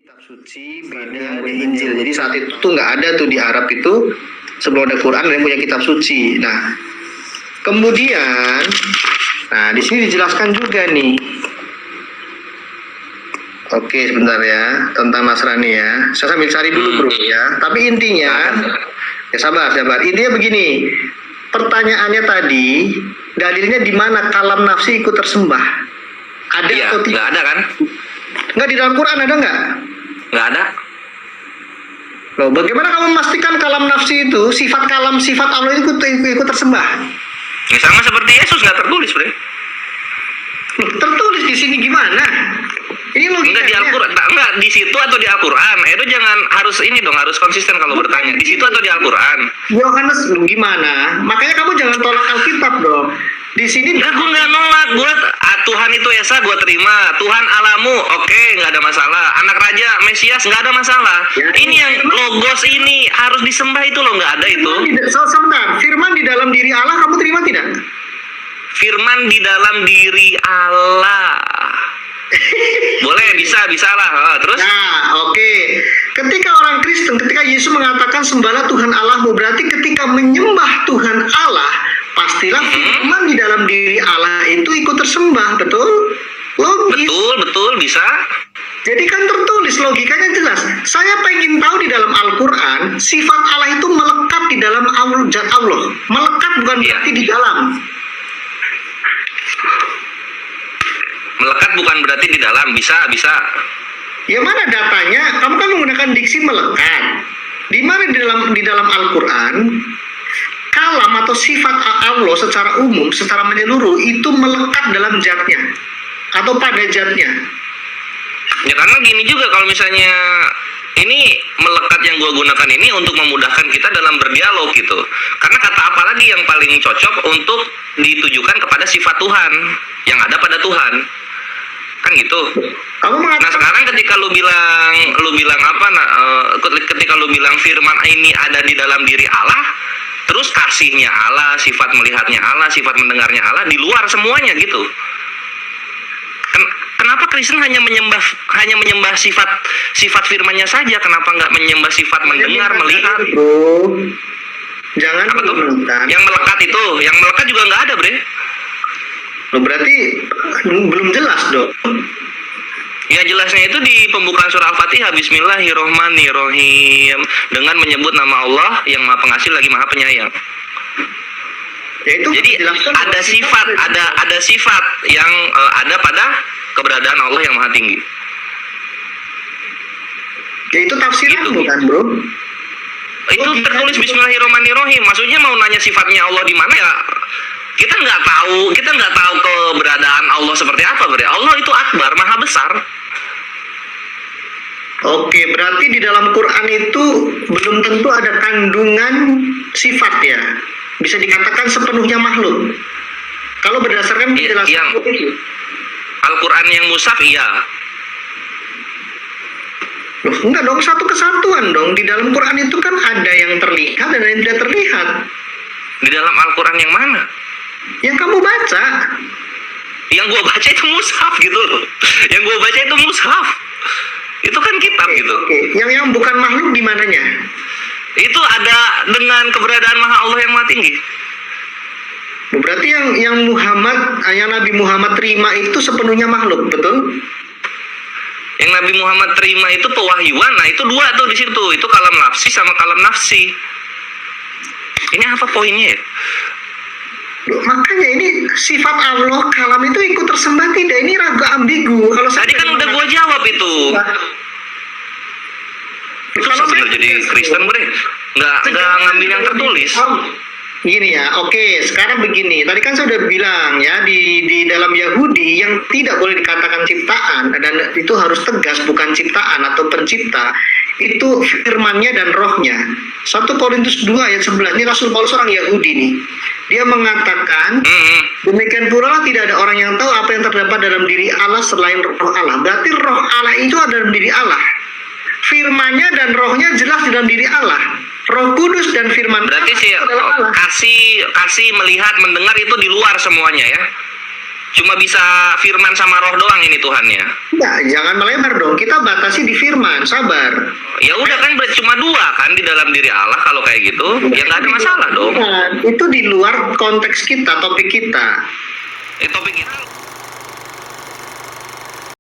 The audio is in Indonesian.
Kitab suci beda dengan Injil. Jadi saat itu tuh nggak ada tuh di Arab itu sebelum ada Quran yang punya kitab suci. Nah, kemudian, di sini dijelaskan juga nih. Oke, sebentar ya tentang Nasrani ya. Saya sambil cari dulu bro ya. Tapi intinya, ya sabar. Intinya begini. Pertanyaannya tadi, dalilnya di mana kalam nafsi ikut tersembah? Ada atau tidak? Nggak ada kan? Nggak di dalam Quran ada nggak? Nggak ada. Loh, bagaimana kamu memastikan kalam nafsi itu sifat Allah itu ikut tersembah? Ya sama seperti Yesus nggak tertulis, Bre. Loh, tertulis di sini gimana? Ini logikanya. Enggak di Al-Quran, enggak di situ atau di Al-Quran. Itu jangan harus konsisten kalau bertanya. Di situ atau di Al-Quran? Yohanes gimana? Makanya kamu jangan tolak Alkitab dong. Di sini gue nggak nolak, Tuhan itu Esa gue terima, Tuhan Alamu, oke, nggak ada masalah, anak raja Mesias nggak ada masalah. Ya, ini yang logos ini harus disembah itu loh, nggak ada itu. Sebentar, firman di dalam diri Allah kamu terima tidak? Firman di dalam diri Allah. Boleh, bisa lah. Terus? Nah, oke. Ketika orang Kristen, ketika Yesus mengatakan sembahlah Tuhan Allahmu, berarti ketika menyembah Tuhan Allah, pastilah firman di dalam diri Allah itu ikut tersembah, betul? Logis. Betul, bisa. Jadi kan tertulis, logikanya jelas. Saya pengen tahu di dalam Al-Quran, sifat Allah itu melekat di dalam zat Allah. Melekat bukan berarti di dalam. Melekat bukan berarti di dalam, bisa. Ya mana datanya? Kamu kan menggunakan diksi melekat. Di mana di dalam Al-Quran, kalam atau sifat Allah secara umum, secara menyeluruh itu melekat dalam zatnya atau pada zatnya. Ya karena gini juga, kalau misalnya ini melekat yang gue gunakan ini untuk memudahkan kita dalam berdialog gitu. Karena kata apa lagi yang paling cocok untuk ditujukan kepada sifat Tuhan yang ada pada Tuhan, kan gitu. Nah sekarang ketika lu bilang apa? Ketika lu bilang firman ini ada di dalam diri Allah, terus kasihnya Allah, sifat melihatnya Allah, sifat mendengarnya Allah di luar semuanya gitu. Kenapa Kristen hanya menyembah sifat firman-Nya saja? Kenapa nggak menyembah sifat mendengar, melihat? Bro, jangan apa tuh? Yang melekat juga nggak ada, Bre. Loh, berarti belum jelas dong. Ya jelasnya itu di pembukaan surah Al-Fatihah, Bismillahirrohmanirrohim, dengan menyebut nama Allah yang Maha Pengasih lagi Maha Penyayang. Jadi ada sifat yang ada pada keberadaan Allah yang Maha Tinggi. Ya itu tafsiran bukan, Bro? Itu tertulis Bismillahirrohmanirrohim. Maksudnya mau nanya sifatnya Allah di mana ya? Kita nggak tahu keberadaan Allah seperti apa, Bre. Allah itu akbar, maha besar. Oke, berarti di dalam Quran itu belum tentu ada kandungan sifat ya. Bisa dikatakan sepenuhnya makhluk. Kalau berdasarkan penjelasan itu. Al-Quran yang mushaf iya. Loh, enggak dong, satu kesatuan dong. Di dalam Quran itu kan ada yang terlihat dan ada yang tidak terlihat. Di dalam Al-Quran yang mana? Yang kamu baca. Yang gua baca itu mushaf gitu loh. Yang gua baca itu mushaf. Itu kan kitab gitu. Oke. Yang bukan makhluk di mananya? Itu ada dengan keberadaan Maha Allah yang Maha Tinggi. Berarti yang Nabi Muhammad terima itu sepenuhnya makhluk, betul? Yang Nabi Muhammad terima itu pewahyuan. Nah, itu dua tuh di situ. Itu kalam nafsi sama kalam nafsi. Ini apa poinnya ya? Makanya ini sifat Allah kalam itu ikut tersembah tidak? Ini ragu ambigu. Kalau tadi kan udah gua jawab itu. Susah bener jadi Kristen, Bre. Nggak ngambil yang tertulis. Gini ya, oke, sekarang begini. Tadi kan saya udah bilang ya, di dalam Yahudi yang tidak boleh dikatakan ciptaan, dan itu harus tegas bukan ciptaan atau pencipta, itu firmannya dan rohnya. 1 Korintus 2 ayat 11, ini Rasul Paulus orang Yahudi nih. Dia mengatakan, demikian pula tidak ada orang yang tahu apa yang terdapat dalam diri Allah selain roh Allah. Berarti roh Allah itu ada dalam diri Allah. Firmannya dan rohnya jelas di dalam diri Allah. Roh Kudus dan firman berarti sih kasih melihat mendengar itu di luar semuanya ya. cuma bisa firman sama roh doang ini Tuhannya. Enggak, jangan melebar dong. Kita batasi di firman, sabar. Ya udah kan berarti cuma dua kan di dalam diri Allah kalau kayak gitu, ya nggak ada masalah dong. Itu di luar konteks kita, topik kita. Topik kita